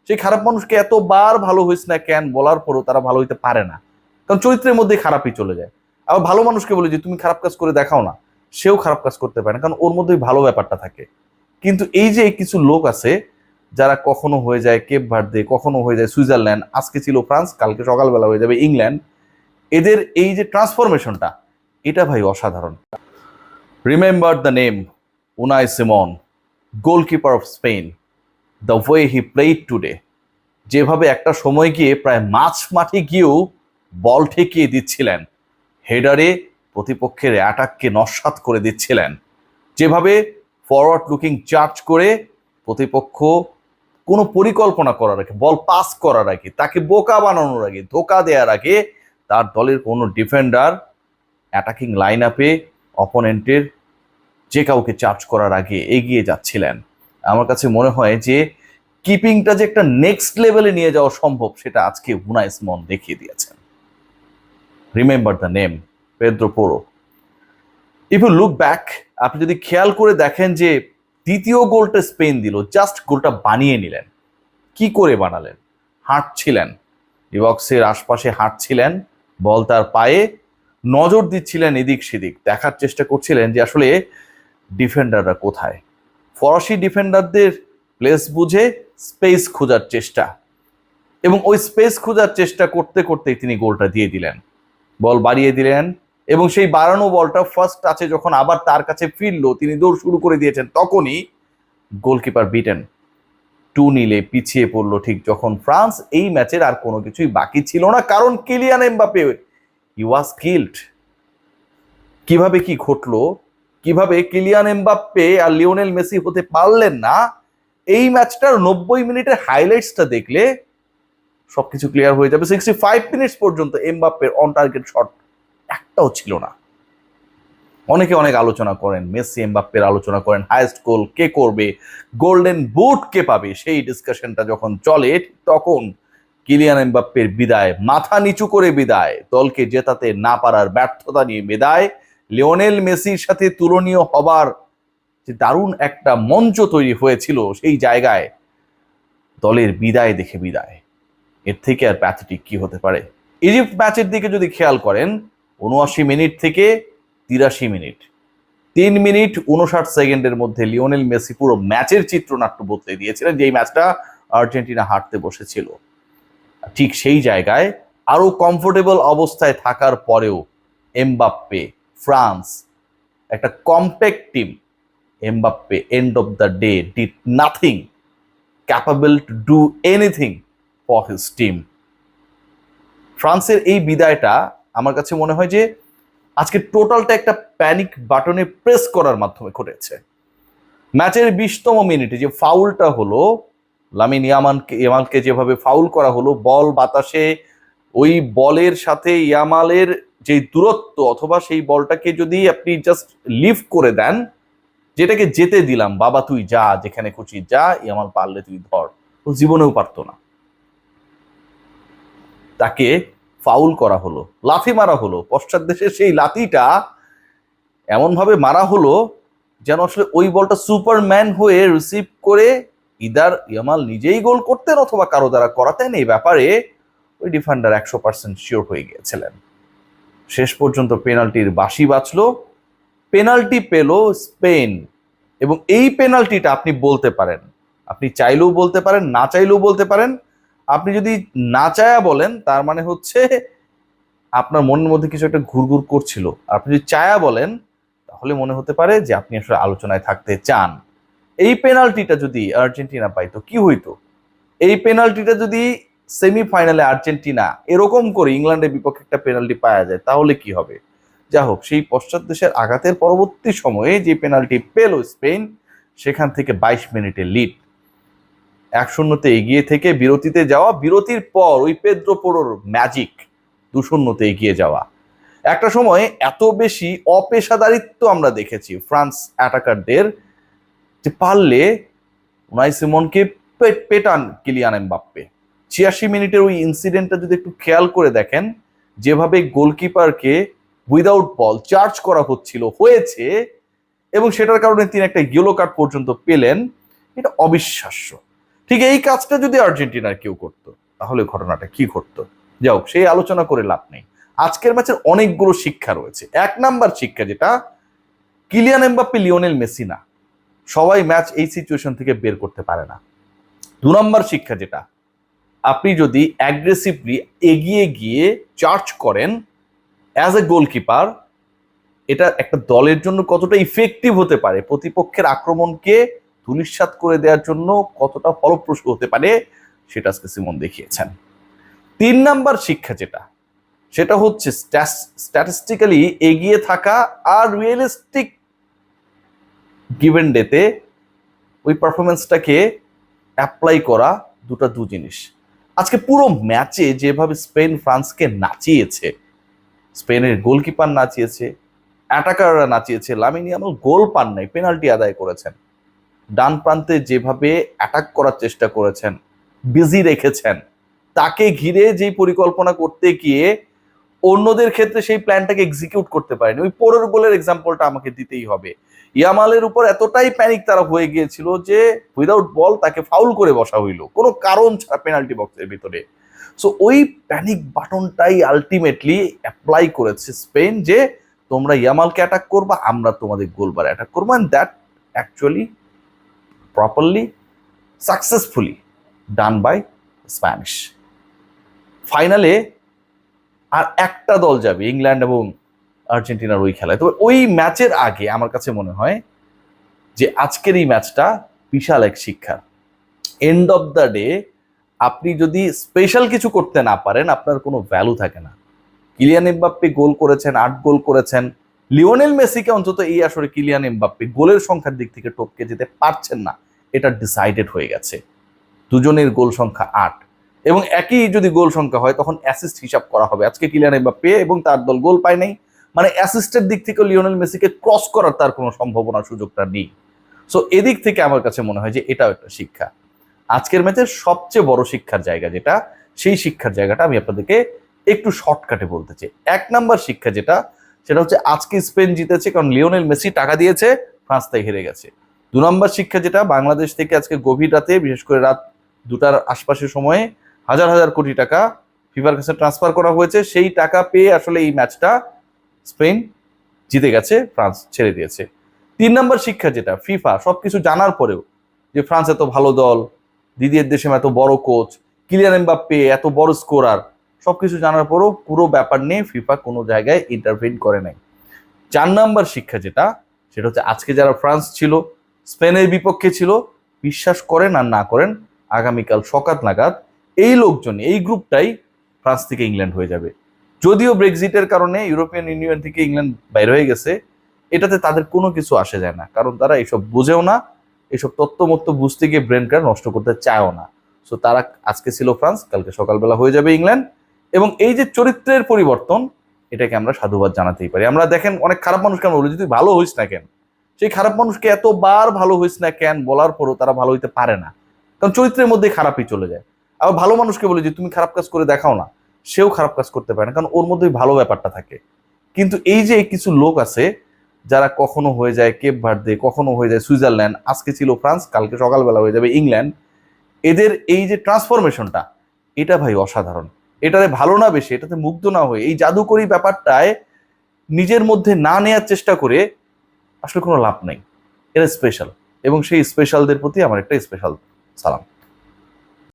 সেই খারাপ মানুষকে এতবার ভালো হয়েছে না কেন বলার পরও তারা ভালো হইতে পারে না, কারণ চরিত্রের মধ্যে খারাপই চলে যায়। আবার ভালো মানুষকে বলে যে তুমি খারাপ কাজ করে দেখাও না, সেও খারাপ কাজ করতে পারে না, কারণ ওর মধ্যেই ভালো ব্যাপারটা থাকে। কিন্তু এই যে কিছু লোক আছে যারা কখনো হয়ে যায় কেপ ভার্দে, কখনো হয়ে যায় সুইজারল্যান্ড, আজকে ছিল ফ্রান্স, কালকে সকালবেলা হয়ে যাবে ইংল্যান্ড, এদের এই যে ট্রান্সফরমেশনটা, এটা ভাই অসাধারণ। Remember the name Unai Simon, goalkeeper of Spain, the way he played today. যেভাবে একটা সময় গিয়ে প্রায় মাঝ মাঠে গিয়েও বল ঠেকিয়ে দিচ্ছিলেন, হেডারে প্রতিপক্ষের অ্যাটাককে নস্যাৎ করে দিচ্ছিলেন, যেভাবে ফরওয়ার্ড লুকিং চার্জ করে প্রতিপক্ষ কোনো পরিকল্পনা করার আগে, বল পাস করার আগে, তাকে বোকা বানানোর আগে, ধোকা দেওয়ার আগে তার দলের কোনো ডিফেন্ডার অ্যাটাকিং লাইন আপে অপোনেন্টের যে কাউকে চার্জ করার আগে এগিয়ে যাচ্ছিলেন। আমার কাছে মনে হয় যে কিপিংটা যে একটা নেক্সট লেভেলে নিয়ে যাওয়া সম্ভব, সেটা আজকে উনাই সিমন দেখিয়ে দিয়েছেন। Remember the name Pedro Porro. If you look back, আপনি যদি খেয়াল করে দেখেন যে দ্বিতীয় গোলটা স্পেন দিল, জাস্ট গোলটা বানিয়ে নিলেন। কি করে বানালেন? হাঁটছিলেন, বক্সের আশপাশে হাঁটছিলেন, বল তার পায়ে, নজর দিচ্ছিলেন এদিক সেদিক, দেখার চেষ্টা করছিলেন যে আসলে ডিফেন্ডাররা কোথায়। ফরাসি ডিফেন্ডারদের প্লেস বুঝে স্পেস খোঁজার চেষ্টা, এবং ওই স্পেস খোঁজার চেষ্টা করতে করতেই তিনি গোলটা দিয়ে দিলেন। বল বাড়িয়ে দিলেন, এবং সেই বাড়ানো বলটা ফার্স্ট টাচে যখন আবার তার কাছে ফিরলো, তিনি দৌড় শুরু করে দিয়েছেন, তখনই গোলকিপার বিটেন। 2-0 পিছিয়ে পড়লো ঠিক যখন ফ্রান্স। এই ম্যাচের আর কোনো কিছুই বাকি ছিল না, কারণ Kylian Mbappe he was killed. কিভাবে কি ঘটলো, কিভাবে কিলিয়ান এমবাপ্পে আর লিওনেল মেসি হতে পারলেন না, এই ম্যাচটার 90 মিনিটের হাইলাইটসটা দেখলে সবকিছু ক্লিয়ার হয়ে যাবে। 65 মিনিটস পর্যন্ত এমবাপ্পের অন টার্গেট শট একটাও ছিল না। অনেকে অনেক আলোচনা করেন, মেসি এমবাপ্পের আলোচনা করেন, হাইয়েস্ট গোল কে করবে, গোল্ডেন বুট কে পাবে, সেই ডিসকাশনটা যখন চলে তখন কিলিয়ান এমবাপ্পের বিদায়, মাথা নিচু করে বিদায়, দলকে জেতাতে না পারার ব্যর্থতা নিয়ে বিদায়, লিওনেল মেসির সাথে তুলনীয় হবার যে দারুণ একটা মঞ্চ তৈরি হয়েছিল, সেই জায়গায় দলের বিদায় দেখে বিদায়। এর থেকে আর প্যাথেটিক কি হতে পারে? ইজিপ্ট ম্যাচের দিকে যদি খেয়াল করেন, 79 মিনিট থেকে 83 মিনিট, 3 মিনিট 59 সেকেন্ডের মধ্যে লিওনেল মেসি পুরো ম্যাচের চিত্রনাট্য বদলে দিয়েছিলেন। যেই ম্যাচটা আর্জেন্টিনা হারতে বসেছিল, ঠিক সেই জায়গায় আরো কমফোর্টেবল অবস্থায় থাকার পরেও এমবাপ্পে, ফ্রান্স, একটা compact team, Mbappe end of the day did nothing, capable to do anything for his team. ফ্রান্সের এই বিদায়টা আমার কাছে মনে হয় যে আজকে টোটালটা একটা প্যানিক বাটনে প্রেস করার মাধ্যমে ঘটেছে। ম্যাচের 20তম মিনিটে যে ফাউলটা হলো, লামিন ইয়ামালকে যেভাবে ফাউল করা হলো, বল বাতাসে, ওই বলের সাথে ইয়ামালের যে দূরত্ব, অথবা সেই বলটাকে যদি আপনি জাস্ট লিফট করে দেন, যেটাকে যেতে দিলাম বাবা, তুই যা যেখানে খুশি যা, ইয়ামাল পারলে তুই ধর, ও জীবনেও পারতো না। তাকে ফাউল করা হলো, লাথি মারা হলো, পশ্চাৎ দেশের সেই লাথিটা এমন ভাবে মারা হলো যেন আসলে ওই বলটা সুপারম্যান হয়ে রিসিভ করে ইদার ইয়ামাল নিজেই গোল করতেন অথবা কারো দ্বারা করাতেন। এই ব্যাপারে ওই ডিফেন্ডার 100% শিওর হয়ে গিয়েছিলেন। শেষ পর্যন্ত পেনাল্টির বাঁশি বাজলো, পেনাল্টি পেল স্পেন, এবং এই পেনাল্টিটা আপনি বলতে পারেন, আপনি চাইলেও বলতে পারেন, না চাইলেও বলতে পারেন। আপনি যদি না চায়া বলেন, তার মানে হচ্ছে আপনার মনের মধ্যে কিছু একটা ঘুরঘুর করছিল। আপনি যদি চায়া বলেন, তাহলে মনে হতে পারে যে আপনি আসলে আলোচনায় থাকতে চান। এই পেনাল্টিটা যদি আর্জেন্টিনা পাইতো কি হইতো? এই পেনাল্টিটা যদি সেমিফাইনালে আর্জেন্টিনা এরকম করে ইংল্যান্ডের বিপক্ষে একটা পেনাল্টি পাওয়া যায়, তাহলে কি হবে? যা হোক, সেই পশ্চাৎ দেশের আঘাতের পরবর্তী সময়ে যে পেনাল্টি পেল স্পেন, সেখান থেকে 22 মিনিটের লিড, 1-0 এগিয়ে থেকে বিরতিতে যাওয়া, বিরতির পর ওই পেদ্রো পোরোর ম্যাজিক 2-0 এগিয়ে যাওয়া। একটা সময় এত বেশি অপেশাদারিত্ব আমরা দেখেছি ফ্রান্স অ্যাটাকারদের, যে পারলে উনাই সিমনকে পেটান কিলিয়ান এমবাপ্পে। 86 মিনিটের ওই ইনসিডেন্টটা যদি একটু খেয়াল করে দেখেন, যেভাবে গোলকিপারকে উইদাউট বল চার্জ করা হয়েছে, এবং সেটার কারণে তিনি একটা ইয়েলো কার্ড পর্যন্ত পেলেন, এটা অবিশ্বাস্য। ঠিক ঠিক এই কাজটা যদি আর্জেন্টিনার কেউ করতো তাহলে ঘটনাটা কি ঘটতো, যাও সেই আলোচনা করে লাভ নেই। আজকের ম্যাচের অনেকগুলো শিক্ষা রয়েছে। 1 নাম্বার শিক্ষা যেটা, কিলিয়ান এমবাপ্পে লিওনেল মেসি না, সবাই ম্যাচ এই সিচুয়েশন থেকে বের করতে পারে না। 2 নাম্বার শিক্ষা যেটা, আপনি যদি অ্যাগ্রেসিভলি এগিয়ে গিয়ে চার্জ করেন অ্যাজ এ গোলকিপার, এটা একটা দলের জন্য কতটা ইফেক্টিভ হতে পারে, প্রতিপক্ষের আক্রমণকে ধূলিসাৎ করে দেওয়ার জন্য কতটা ফলপ্রসূ হতে পারে, সেটা আজকে সিমন দেখিয়েছেন। 3 নাম্বার শিক্ষা যেটা, সেটা হচ্ছে স্ট্যাটিস্টিক্যালি এগিয়ে থাকা আর রিয়েলিস্টিক গিভেন ডেতে ওই পারফরমেন্সটাকে অ্যাপ্লাই করা, দু জিনিস। আজকে পুরো ম্যাচে যেভাবে স্পেন ফ্রান্সকে নাচিয়েছে, স্পেনের গোলকিপার নাচিয়েছে, অ্যাটাকাররা নাচিয়েছে, লামিন ইয়ামাল গোল পান নাই, পেনাল্টি আদায় করেছেন, ডান প্রান্তে যেভাবে অ্যাটাক করার চেষ্টা করেছেন, বিজি রেখেছেন, তাকে ঘিরে যেই পরিকল্পনা করতে গিয়ে অন্যদের ক্ষেত্রে সেই প্ল্যানটাকে এক্সিকিউট করতে পারেনি। ওই পরের গোলের এক্সাম্পলটা আমাকে দিতেই হবে। ইয়ামালের উপর এতটাই প্যানিক তারা হয়ে গিয়েছিল যে উইদাউট বল তাকে ফাউল করে বসা হইল কোনো কারণ ছাড়া পেনাল্টি বক্সের ভিতরে। সো ওই প্যানিক বাটনটাই আলটিমেটলি অ্যাপ্লাই করেছে স্পেন, যে তোমরা ইয়ামালকে অ্যাটাক করবা, আমরা তোমাদের গোলবার অ্যাটাক করবো, and that actually properly successfully done by Spanish. ফাইনালে আর একটা দল যাবে, ইংল্যান্ড এবং আর্জেন্টিনার ওই খেলায়। তবে ওই ম্যাচের আগে আমার কাছে মনে হয় যে আজকের এই ম্যাচটা বিশাল এক শিক্ষা। এন্ড অফ দ্য ডে আপনি যদি স্পেশাল কিছু করতে না পারেন, আপনার কোনো ভ্যালু থাকে না। কিলিয়ান এমবাপ্পে গোল করেছেন, 8 গোল করেছেন, লিওনেল মেসিকে অন্তত এই আসরে কিলিয়ান এমবাপ্পে গোলের সংখ্যার দিক থেকে টপকে যেতে পারছেন না, এটা ডিসাইডেড হয়ে গেছে। দুজনের গোল সংখ্যা 8, এবং একই যদি গোল সংখ্যা হয় তখন অ্যাসিস্ট হিসাব করা হবে। আজকে কিলিয়ান এমবাপ্পে এবং তার দল গোল পায় নাই, মানে অ্যাসিস্টের দিক থেকে লিওনেল মেসিকে ক্রস করার তার কোনো সম্ভাবনা, সুযোগটা নেই। সো এদিক থেকে আমার কাছে মনে হয় যে এটাও একটা শিক্ষা। আজকের ম্যাচের সবচেয়ে বড় শিক্ষার জায়গা যেটা, সেই শিক্ষার জায়গাটা আমি আপনাদেরকে একটু শর্টকাটে বলতে চাই। 1 নাম্বার শিক্ষা যেটা, সেটা হচ্ছে আজকে স্পেন জিতেছে কারণ লিওনেল মেসি টাকা দিয়েছে, ফ্রান্স তাই হেরে গেছে। 2 নাম্বার শিক্ষা যেটা, বাংলাদেশ থেকে আজকে গভীর রাতে, বিশেষ করে রাত 2টার আশপাশের সময়ে হাজার হাজার কোটি টাকা ফিফার কাছে ট্রান্সফার করা হয়েছে, সেই টাকা পেয়ে আসলে এই ম্যাচটা স্পেন জিতে গেছে, ফ্রান্স ছেড়ে দিয়েছে। 3 নাম্বার শিক্ষা যেটা, ফিফা সবকিছু জানার পরেও, যে ফ্রান্স এত ভালো দল, দিদিয়ের দেশে এত বড় কোচ, কিলিয়ান এমবাপ্পে এত বড় স্কোরার, সবকিছু জানার পরেও পুরো ব্যাপার নিয়ে ফিফা কোনো জায়গায় ইন্টারভেন করে নাই। 4 নাম্বার শিক্ষা যেটা, সেটা হচ্ছে আজকে যারা ফ্রান্স ছিল, স্পেনের বিপক্ষে ছিল, বিশ্বাস করেন আর না করেন, আগামীকাল সকাল নাগাদ এই লোকজন, এই গ্রুপটাই ফ্রান্স থেকে ইংল্যান্ড হয়ে যাবে। যদিও ব্রেক্সিটের কারণে ইউরোপিয়ান ইউনিয়ন থেকে ইংল্যান্ড বাইরে হয়ে গেছে, এটাতে তাদের কোনো কিছু আসে যায় না, কারণ তারা এইসব বুঝেও না, এইসব তত্ত্বমত্ত্ব বুঝতে গিয়ে ব্রেনটা নষ্ট করতে চায়ও না। সো তারা আজকে ছিল ফ্রান্স, কালকে সকালবেলা হয়ে যাবে ইংল্যান্ড। এবং এই যে চরিত্রের পরিবর্তন, এটাকে আমরা সাধুবাদ জানাতেই পারি। আমরা দেখেন অনেক খারাপ মানুষ কেন বলি, যদি ভালো হইস না কেন, সেই খারাপ মানুষকে এতবার ভালো হইস না কেন বলার পরও তারা ভালো হইতে পারে না, কারণ চরিত্রের মধ্যে খারাপই চলে যায়। আবার ভালো মানুষকে বলি যে তুমি খারাপ কাজ করে দেখাও না, সেও খারাপ কাজ করতে পারে না, কারণ ওর মধ্যেই ভালো ব্যাপারটা থাকে। কিন্তু এই যে কিছু লোক আছে যারা কখনো হয়ে যায় কেপ ভার্দে, কখনো হয়ে যায় সুইজারল্যান্ড, আজকে ছিল ফ্রান্স, কালকে সকালবেলা হয়ে যাবে ইংল্যান্ড, এদের এই যে ট্রান্সফরমেশনটা, এটা ভাই অসাধারণ। এটাতে ভালো না বেশি, এটাতে মুগ্ধ না হয়ে এই জাদুকরী ব্যাপারটায় নিজের মধ্যে না নেয়ার চেষ্টা করে আসলে কোনো লাভ নাই। এটা স্পেশাল, এবং সেই স্পেশালদের প্রতি আমার একটা স্পেশাল সালাম।